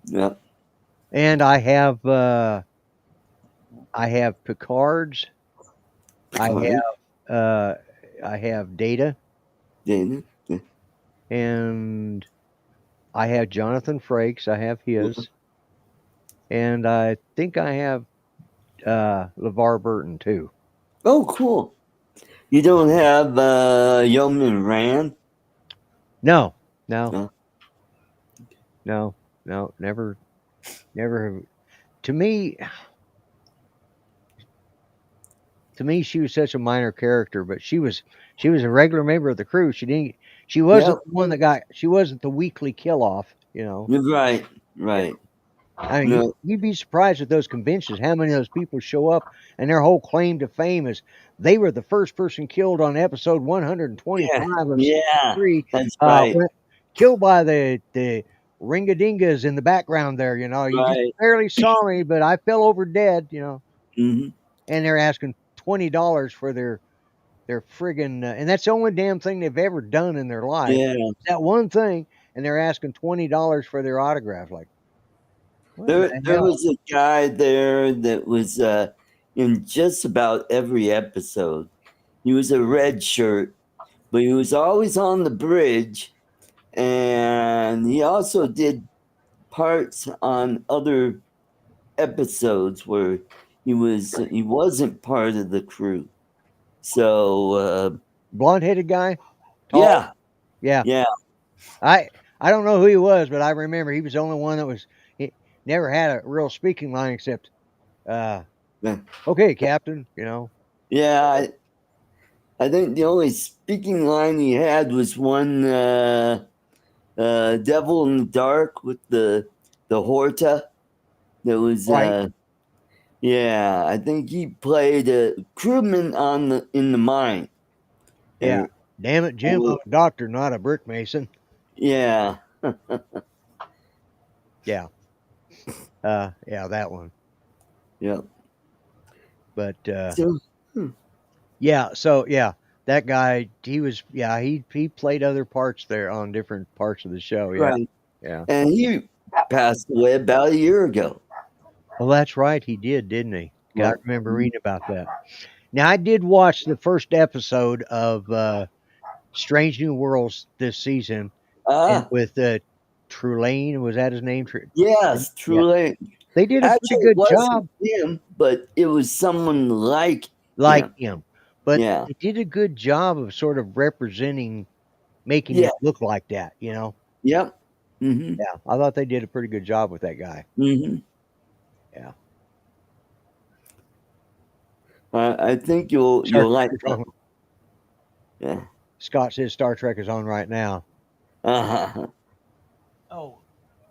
Yeah. And I have Picard's. Picard. I have Data, Dana. Yeah. and I have Jonathan Frakes. I have his, and I think I have LeVar Burton too. Oh, cool. You don't have Yeoman Rand? No, No. never. To me, she was such a minor character, but she was a regular member of the crew. She wasn't the one that got. She wasn't the weekly kill off. You know. You're right. Right. I mean, No. you'd be surprised at those conventions how many of those people show up, and their whole claim to fame is they were the first person killed on episode 125 of season 3. That's right. Killed by the ringadingas in the background there. You know, you just barely saw me, but I fell over dead. You know, Mm-hmm. and they're asking $20 for their friggin' and that's the only damn thing they've ever done in their life. Yeah. That one thing, and they're asking $20 for their autograph. Like, there was a guy there that was in just about every episode. He was a red shirt, but he was always on the bridge, and he also did parts on other episodes where he wasn't part of the crew. So blonde-headed guy. Tall? Yeah. I don't know who he was, but I remember he was the only one that he never had a real speaking line except okay, Captain, you know. Yeah, I think the only speaking line he had was one Devil in the Dark with the Horta. That was yeah, I think he played a crewman in the mine. Yeah. Damn it, Jim, I'm a doctor, not a brick mason. Yeah. Yeah. Yeah, that one. Yeah. But yeah, so yeah, that guy, he played other parts there on different parts of the show. Yeah. Right. Yeah. And he passed away about a year ago. Well, that's right, he did, didn't he? Yeah, I remember reading about that. Now, I did watch the first episode of Strange New Worlds this season with Trulane. Was that his name? Yes, Trulane. Yeah. They did a pretty good job. Him, but it was someone like him. But they did a good job of sort of making it look like that, you know? Yep. Mm-hmm. Yeah, I thought they did a pretty good job with that guy. Mm-hmm. Yeah. I think you'll like that. Yeah. Scott says Star Trek is on right now. Uh-huh. Oh,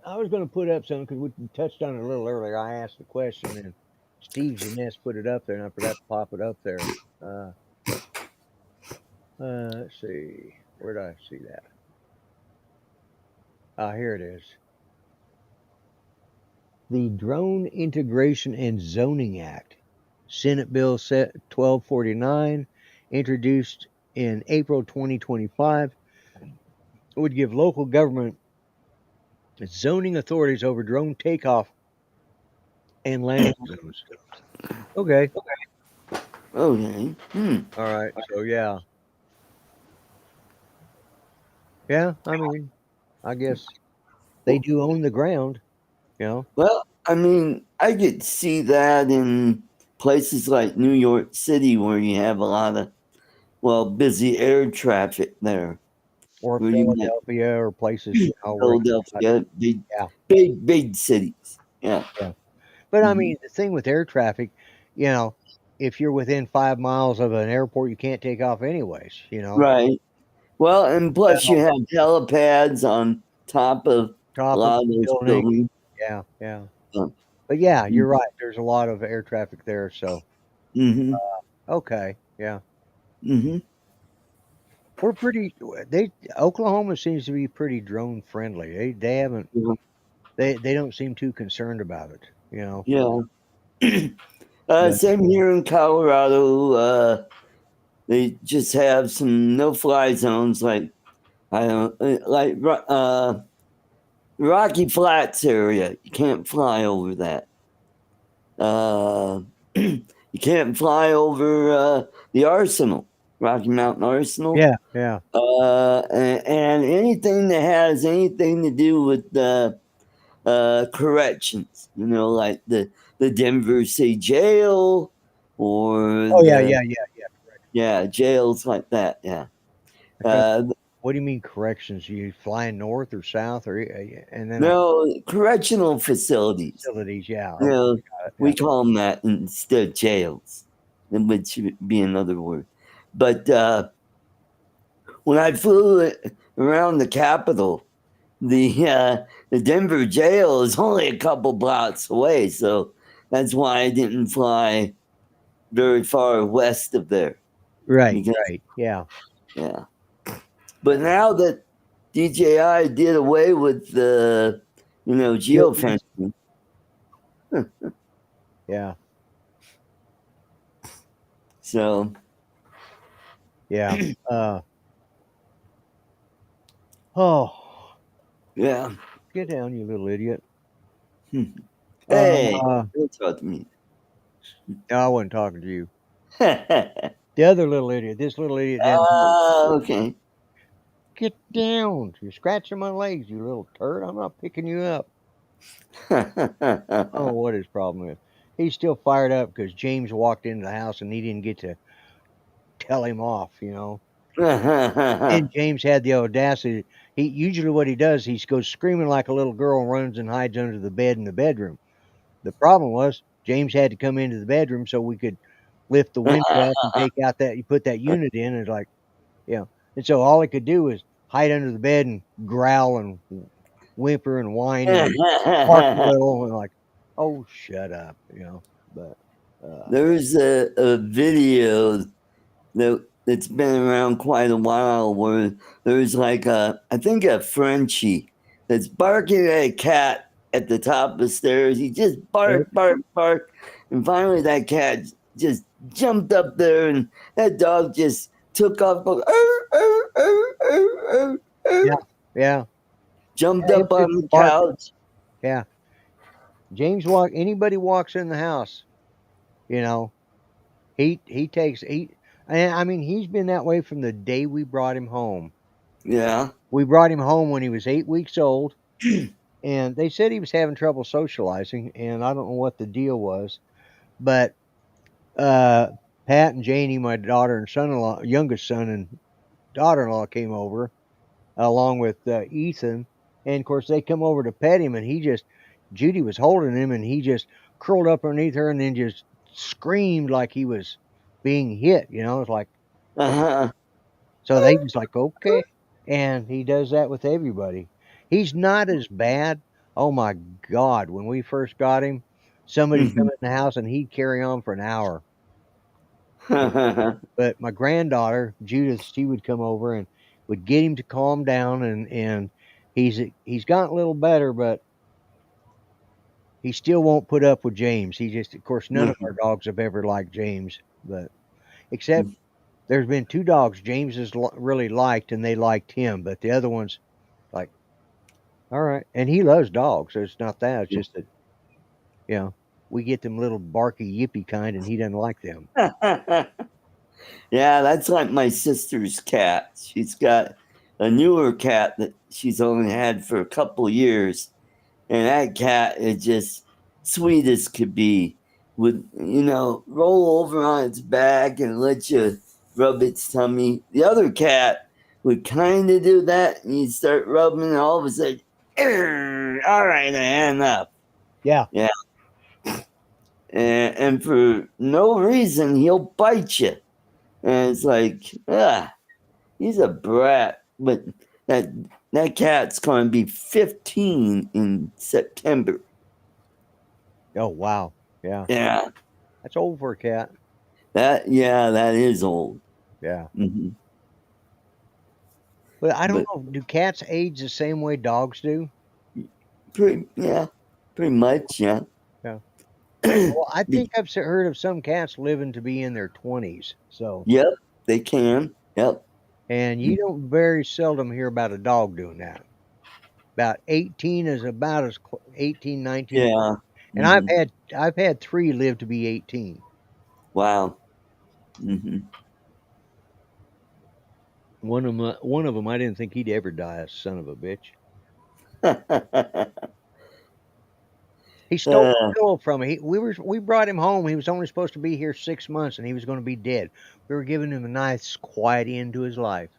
I was going to put up something because we touched on it a little earlier. I asked the question, and Steve Jeunesse put it up there, and I forgot to pop it up there. Let's see. Where did I see that? Here it is. The Drone Integration and Zoning Act, Senate Bill 1249, introduced in April 2025, would give local government zoning authorities over drone takeoff and landing zones. Okay. Okay. All right. So yeah. Yeah, I mean, I guess they do own the ground, you know. Well, I mean, I could see that in places like New York City where you have a lot of busy air traffic there. or where you met? Philadelphia or places, where it's not. Philadelphia, Yeah, big cities. Yeah. yeah. But I Hmm. mean, the thing with air traffic, you know, if you're within 5 miles of an airport, you can't take off anyways. Right. Well, and plus you Well, have helipads on top of a top of lot of the those building. buildings. Yeah, yeah. So, But yeah, you're right. There's a lot of air traffic there. So, mm-hmm, okay. Yeah. mm-hmm. We're pretty, they, Oklahoma seems to be pretty drone friendly. They haven't, they don't seem too concerned about it. Yeah. But Same here in Colorado. They just have some no-fly zones, like I don't like Rocky Flats area. You can't fly over that. You can't fly over the Arsenal, Rocky Mountain Arsenal. yeah, yeah. And anything that has anything to do with corrections, like the Denver City Jail or Oh, yeah, yeah, yeah, yeah. jails like that. Yeah. Okay. Uh, What do you mean corrections? You flying north or south or, and then no, correctional facilities. facilities? Yeah. You Okay. know, Got it. we Yeah. call them that instead of jails, which would be another word. But when I flew around the Capitol, the Denver jail is only a couple blocks away, so that's why I didn't fly very far west of there. Right, Because, right. Yeah. yeah. But now that DJI did away with the, geofencing. Yeah. So, Yeah. Oh, yeah. get down, you little idiot. Hey, Uh, don't talk to me. no, I wasn't talking to you. The other little idiot. This little idiot down here. Okay. Get down. You're scratching my legs, you little turd. I'm not picking you up. I don't know what his problem is. He's still fired up because James walked into the house and he didn't get to tell him off. And James had the audacity. He usually what he does, he goes screaming like a little girl and runs and hides under the bed in the bedroom. The problem was James had to come into the bedroom so we could lift the window up and take out that you put that unit in. And it's like, and so all he could do was hide under the bed and growl and whimper and whine and bark a little and like, oh, shut up. But There's a video that's been around quite a while where there's like I think a Frenchie that's barking at a cat at the top of the stairs. He just bark, and finally that cat just jumped up there, and that dog just took off, going, yeah, jumped up on the couch. Yeah. James anybody walks in the house, he takes I mean, he's been that way from the day we brought him home. Yeah. We brought him home when he was 8 weeks old, and they said he was having trouble socializing, and I don't know what the deal was, but Pat and Janie, my daughter and son-in-law, youngest son and daughter-in-law, came over along with Ethan, and of course they come over to pet him, and Judy was holding him, and he just curled up underneath her and then just screamed like he was being hit. It's like, Uh-huh. so they just like, okay, and he does that with everybody. He's not as bad. Oh my God, when we first got him, somebody come in the house and he'd carry on for an hour. But my granddaughter Judith, she would come over and would get him to calm down, and he's gotten a little better, but he still won't put up with James. He just, of course, none of our dogs have ever liked James, but except there's been 2 dogs James has really liked, and they liked him, but the other ones, like, all right, and he loves dogs. So it's not that. It's just that, we get them little barky yippy kind, and he doesn't like them. Yeah, that's like my sister's cat. She's got a newer cat that she's only had for a couple years, and that cat is just sweet as could be. Would roll over on its back and let you rub its tummy. The other cat would kind of do that, and you start rubbing, and all of a sudden, all right, enough. Yeah. Yeah. And for no reason, he'll bite you. And it's like, he's a brat. But that cat's going to be 15 in September. Oh, wow. Yeah. Yeah. That's old for a cat. That is old. Yeah. Mm-hmm. But I don't know. Do cats age the same way dogs do? Pretty much, yeah. Yeah. Well, I think I've heard of some cats living to be in their 20s. So. Yep, they can. Yep. And you don't very seldom hear about a dog doing that. About 18 is about as 18, 19. Yeah. And I've had 3 live to be 18. Wow. Mm-hmm. One of them, I didn't think he'd ever die, a son of a bitch. He stole a pillow from me. We brought him home. He was only supposed to be here 6 months, and he was going to be dead. We were giving him a nice, quiet end to his life.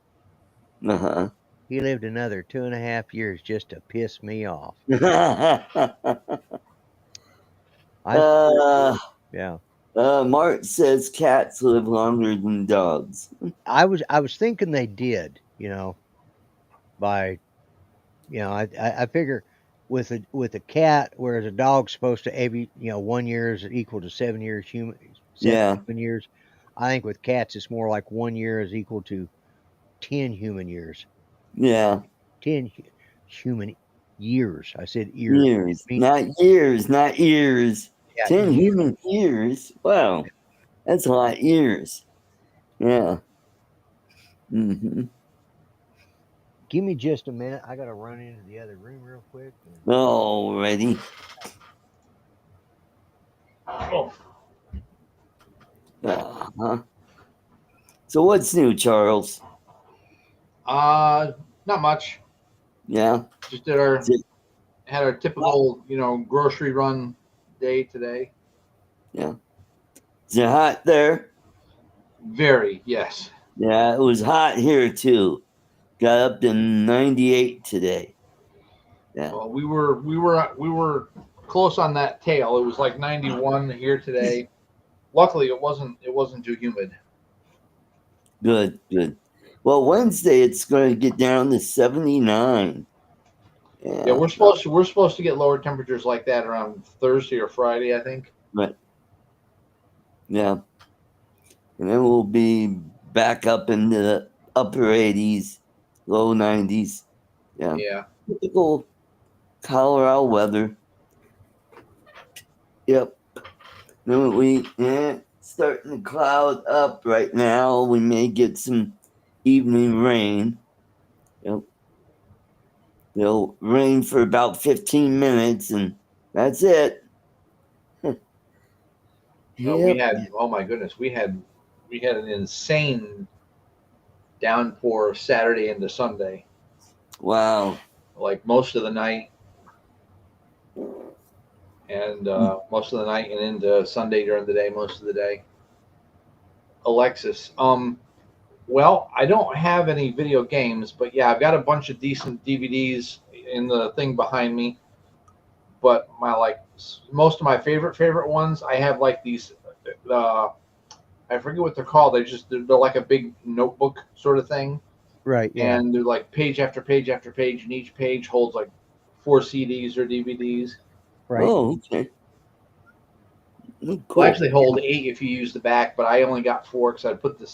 Uh-huh. He lived another 2.5 years just to piss me off. Yeah. Mark says cats live longer than dogs. I was thinking they did, I figure with a cat, whereas a dog's supposed to every 1 year is equal to 7 years human. 7 years. I think with cats it's more like 1 year is equal to 10 human years. Yeah. 10 human years. I said ears. Years, not years, not ears. Yeah, 10 human years. Wow. That's a lot of years. Yeah. Mm-hmm. Give me just a minute. I got to run into the other room real quick. Alrighty. Oh. Uh-huh. So what's new, Charles? Not much. Yeah. Just had our typical, grocery run day today. Yeah. Is it hot there? Very, yes. Yeah, it was hot here too. Got up to 98 today. Yeah. Well, we were close on that tail. It was like 91 here today. Luckily, it wasn't too humid. Good. Well, Wednesday it's going to get down to 79. Yeah, we're supposed to get lower temperatures like that around Thursday or Friday, I think. Right. Yeah. And then we'll be back up into the upper 80s, low 90s. Yeah. Yeah. Typical Colorado weather. Yep. Then starting to cloud up right now. We may get some evening rain. Yep. It'll rain for about 15 minutes and that's it. We had, oh my goodness, we had an insane downpour Saturday into Sunday. Wow. Like most of the night and most of the night and into Sunday during the day, most of the day. Alexis, well, I don't have any video games, but yeah, I've got a bunch of decent DVDs in the thing behind me. But most of my favorite ones, I have like these. I forget what they're called. They're like a big notebook sort of thing. Right. Yeah. And they're like page after page after page, and each page holds like 4 CDs or DVDs. Right. Oh, okay. Cool. Will actually hold 8 if you use the back, but I only got 4 because I put the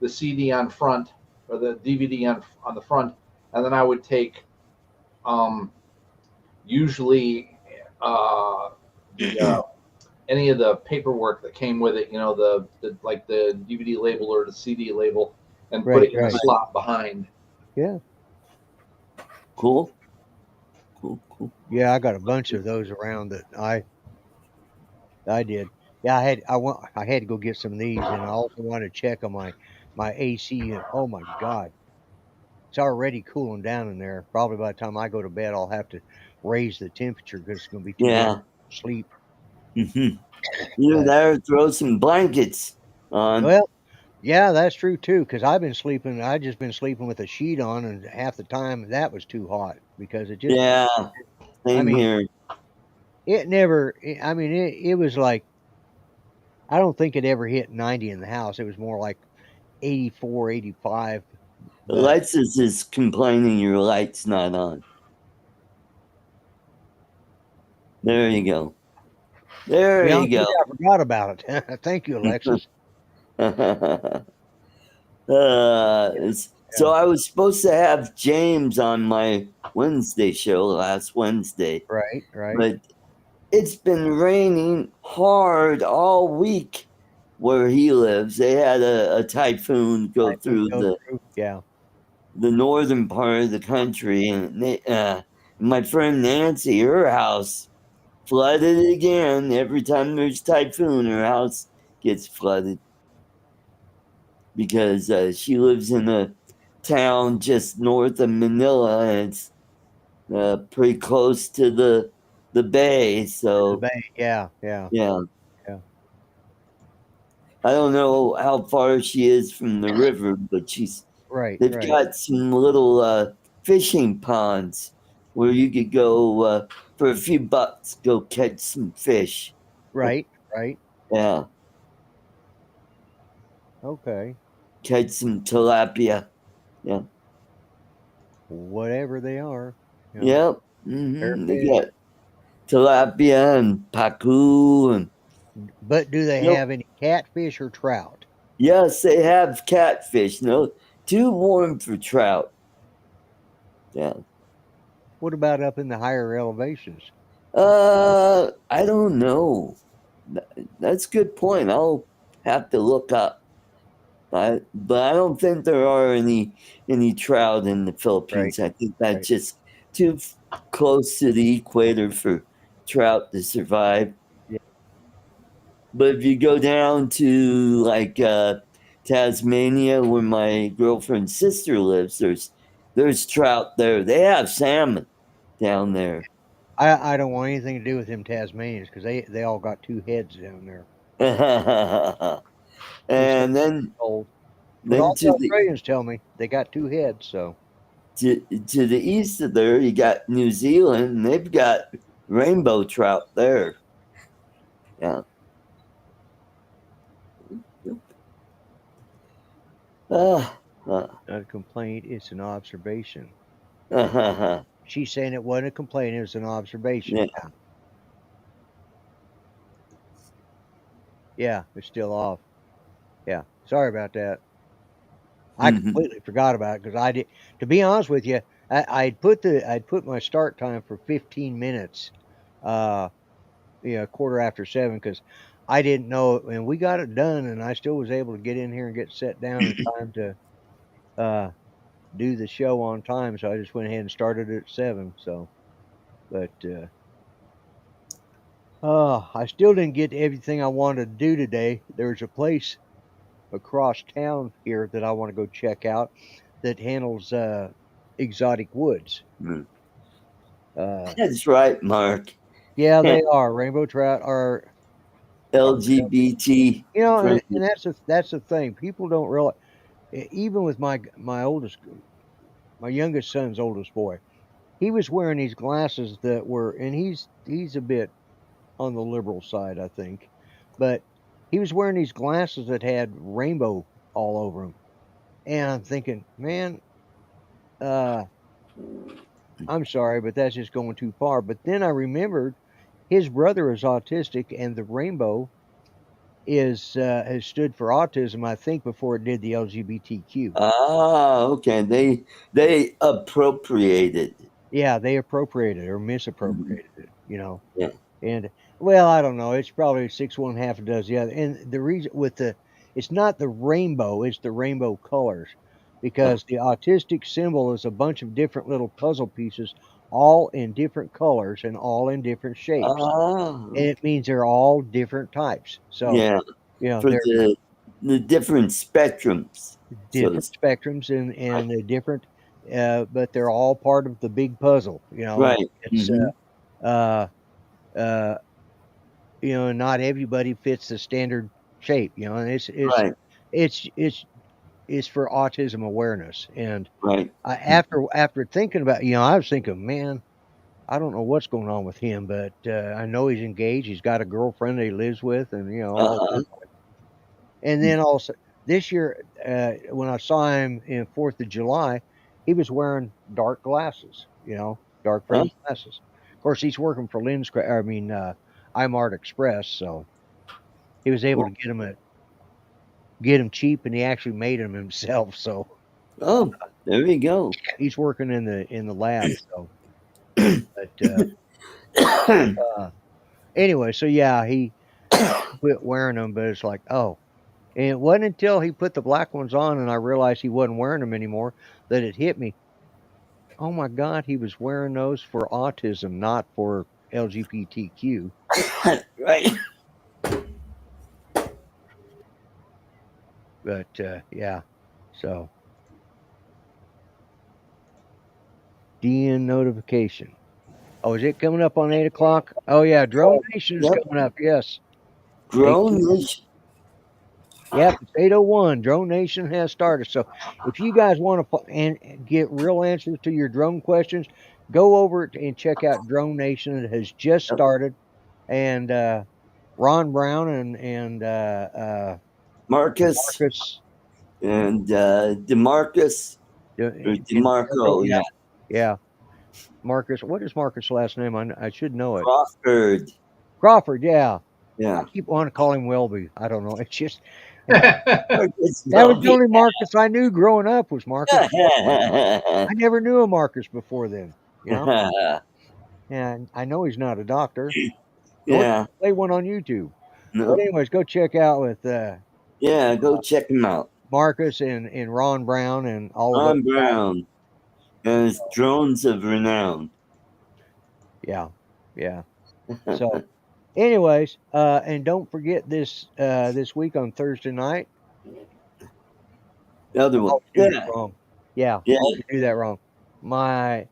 CD on front or the DVD on the front, and then I would take usually any of the paperwork that came with it, the DVD label or the CD label, and put it in the slot behind. Yeah. Cool. Yeah, I got a bunch of those around that I did. Yeah, I had to go get some of these, and I also want to check on my AC. And oh my God, it's already cooling down in there. Probably by the time I go to bed, I'll have to raise the temperature because it's going to be too warm to sleep. Mm-hmm. Either that or throw some blankets on. Well, Yeah, that's true too. Because I just been sleeping with a sheet on, and half the time that was too hot because it just. Yeah, I same mean, here. it never. I mean, it was like I don't think it ever hit 90 in the house. It was more like 84, 85. But Alexis is complaining your light's not on. There you go. There yeah, you go. I forgot about it. Thank you, Alexis. So I was supposed to have James on my Wednesday show last Wednesday, Right, right. but it's been raining hard all week where he lives. They had a typhoon go through Yeah. the northern part of the country, and my friend Nancy, her house flooded again. Every time there's typhoon, her house gets flooded because she lives in a town just north of Manila, and it's pretty close to the bay. The So bank. Yeah, yeah, yeah, yeah. I don't know how far she is from the river, but Right, they've right, got some little fishing ponds where you could go for a few bucks, go catch some fish. right, right. Yeah, Okay. catch some tilapia. Yeah, Whatever they are, yep. they're They fish. got tilapia and pacu and But do they yep. have any catfish or trout? Yes, they have catfish. No, too warm for trout. Yeah. What about up in the higher elevations? I don't know. That's a good point. I'll have to look up. But I don't think there are any trout in the Right, Philippines. I think right. that's just too close to the equator for trout to survive. Yeah. But if you go down to like Tasmania, where my girlfriend's sister lives, there's trout there. They have salmon down there. I don't want anything to do with them Tasmanians because they all got two heads down there. Instead And of gold. That's what then all the Australians tell me. They got two heads, so to the east of there, you got New Zealand, and they've got rainbow trout there. Yeah. Ah, not a complaint, it's an observation. yeah. She's saying it wasn't a complaint, it was an observation. Yeah, it's still off. Yeah. Sorry about that. I Mhm. completely forgot about it because I did. To be honest with you, I'd put my start time for 15 minutes, uh, quarter after 7 because I didn't know it, and we got it done, and I still was able to get in here and get set down in time to uh, do the show on time. So I just went ahead and started it at 7. So, but I still didn't get everything I wanted to do today. There's a place across town here that I want to go check out that handles exotic woods. Mm. Uh, That's right, Mark. yeah, they are. Rainbow trout are LGBT and friendly. that's the thing. People don't realize. Even with my youngest son's oldest boy, he was wearing these glasses that were, and he's a bit on the liberal side, I think, but he was wearing these glasses that had rainbow all over them, and I'm thinking, man, uh, I'm sorry, but that's just going too far. But then I remembered his brother is autistic, and the rainbow is has stood for autism, I think, before it did the LGBTQ. Ah, okay. They appropriated. Yeah, they appropriated or Mhm. misappropriated it, Yeah. and well, I don't know. It's probably six one half a dozen the other. And the reason it's not the rainbow; it's the rainbow colors, Ah, because the autistic symbol is a bunch of different little puzzle pieces, all in different colors and all in different shapes. And it means they're all different types. So, yeah. For they're the different spectrums. So different spectrums and the different, but they're all part of the big puzzle. right. It's Hmm. uh, and not everybody fits the standard shape. And it's Right. it's for autism awareness. And Right. after thinking about, I was thinking, man, I don't know what's going on with him, but I know he's engaged. He's got a girlfriend that he lives with, and all Uh-huh. this. And then also this year, when I saw him in 4th of July, he was wearing dark glasses, dark Huh? frame glasses. Of course, he's working for iMart Express, so he was able to get them cheap, and he actually made them himself. So Oh, there we go. he's working in the lab. So, but anyway, so yeah, he quit wearing them, but it's like, oh. And it wasn't until he put the black ones on and I realized he wasn't wearing them anymore that it hit me. Oh my God, he was wearing those for autism, not for LGBTQ. Right. But yeah, so DN notification. Oh, is it coming up on 8 o'clock? Oh yeah, Drone Nation is Yep. coming up. Yes. Grown nation. Yep, it's 8:01. Drone Nation has started. So if you guys want to and get real answers to your drone questions, go over and check out Drone Nation. It has just Yep. started, and Ron Brown and Marcus Marcus and DeMarcus or DeMarco, yeah. yeah, Marcus. What is Marcus' last name? I should know it. Crawford, yeah. yeah. I keep wanting to call him Welby. I don't know. It's just Marcus that was the Welby. only Marcus I knew growing up was Marcus. I Yeah. never knew a Marcus before then. And I know he's not a doctor. Don't play one on YouTube. No. But anyways, go check out with Yeah, go check him out. Marcus and Ron Brown and all of Ron those. Brown and his drones of renown. Yeah. So anyways, and don't forget this week on Thursday night. The other one. Wrong. Yeah. Always do that wrong. My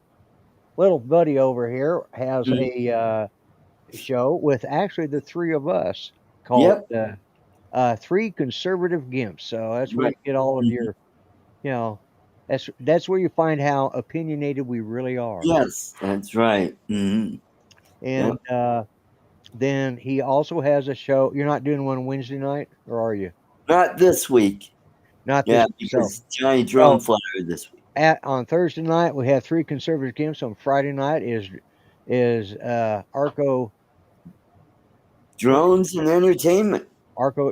little buddy over here has a show with actually the three of us called Three Conservative Gimps. So that's where you get all of your, that's where you find how opinionated we really are. Yes, that's right. Mm-hmm. And then he also has a show. You're not doing one Wednesday night, or are you? Not this week. Not this week. Because Johnny Drum Flyer this week. On Thursday night we have Three Conservative Gimps. On Friday night is ArtCo Drones and Entertainment. ArtCo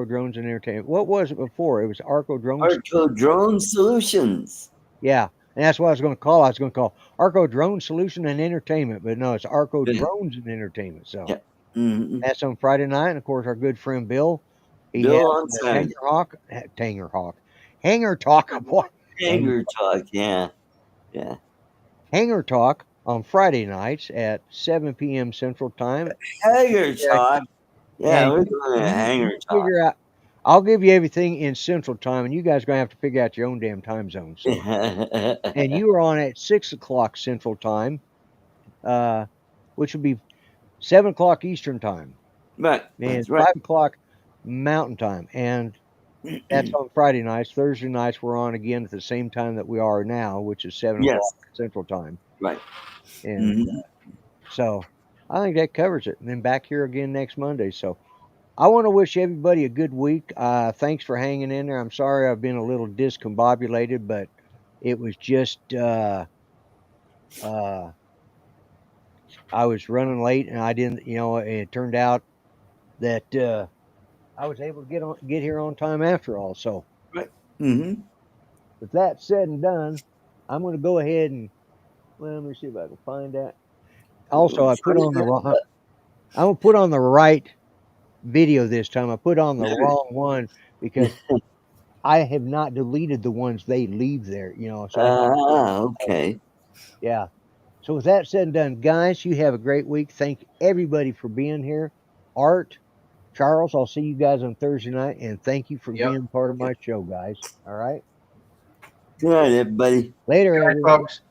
Drones and Entertainment. What was it before? It was ArtCo Drones. ArtCo Drone Solutions. Yeah, and that's what I was going to call. I was going to call ArtCo Drone Solution and Entertainment, but no, it's ArtCo Drones and Entertainment. So that's on Friday night, and of course our good friend Bill. Bill on Saturday. Hanger Talk. Hanger Talk, yeah. Hanger Talk on Friday nights at 7 p.m. Central Time. Hanger Talk. Yeah, we're doing a Hanger Talk. Figure out. I'll give you everything in Central Time, and you guys are going to have to figure out your own damn time zone. So. And you are on at 6 o'clock Central Time, which would be 7 o'clock Eastern Time. Right. And 5 o'clock Mountain Time. And that's on Friday nights. Thursday nights we're on again at the same time that we are now, which is 7 o'clock Central Time. Right. And so I think that covers it. And then back here again next Monday. So I want to wish everybody a good week. Thanks for hanging in there. I'm sorry I've been a little discombobulated, but it was just I was running late and I didn't, it turned out that I was able to get here on time after all. So with that said and done, I'm going to go ahead and let me see if I can find that. Also, I'm going to put on the right video this time. I put on the wrong one because I have not deleted the ones they leave there, So okay. Yeah. So with that said and done, guys, you have a great week. Thank everybody for being here. Art, Charles, I'll see you guys on Thursday night, and thank you for being part of my show, guys. All right. Good night, everybody. Later, Good night, everyone. folks.